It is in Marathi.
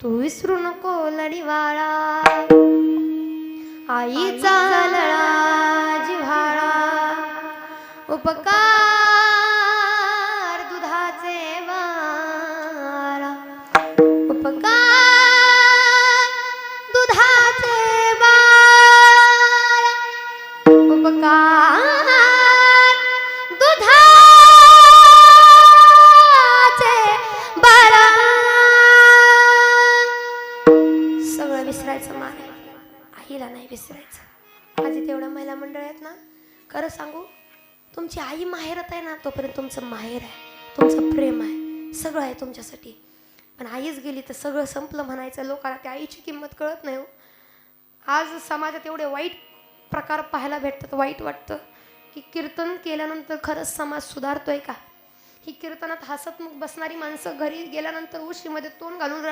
तू विसरू नको लढीवाळा, आईचा लळा जिव्हाळा, उपकार दुधाचे वारा, उपकार दुधाचे वारा, उपकार दुधाचे बारा. सगळं विसरायचं मारे, आईला नाही विसरायचं. आजी तेवढ्या महिला मंडळ आहेत ना, खरं सांगू, तुमची आई माहेरात आहे ना तोपर्यंत तुमचं माहेर आहे, तुमचं प्रेम आहे, सगळं आहे तुमच्यासाठी. पण आईच गेली तर सगळं संपलं म्हणायचं. लोकांना त्या आईची किंमत कळत नाही हो. आज समाजात एवढे वाईट प्रकार पाहायला भेटतात, वाईट वाटतं की कीर्तन केल्यानंतर खरंच समाज सुधारतोय का. ही कीर्तनात हसतमुख बसणारी माणसं घरी गेल्यानंतर उशीमध्ये तोंड घालून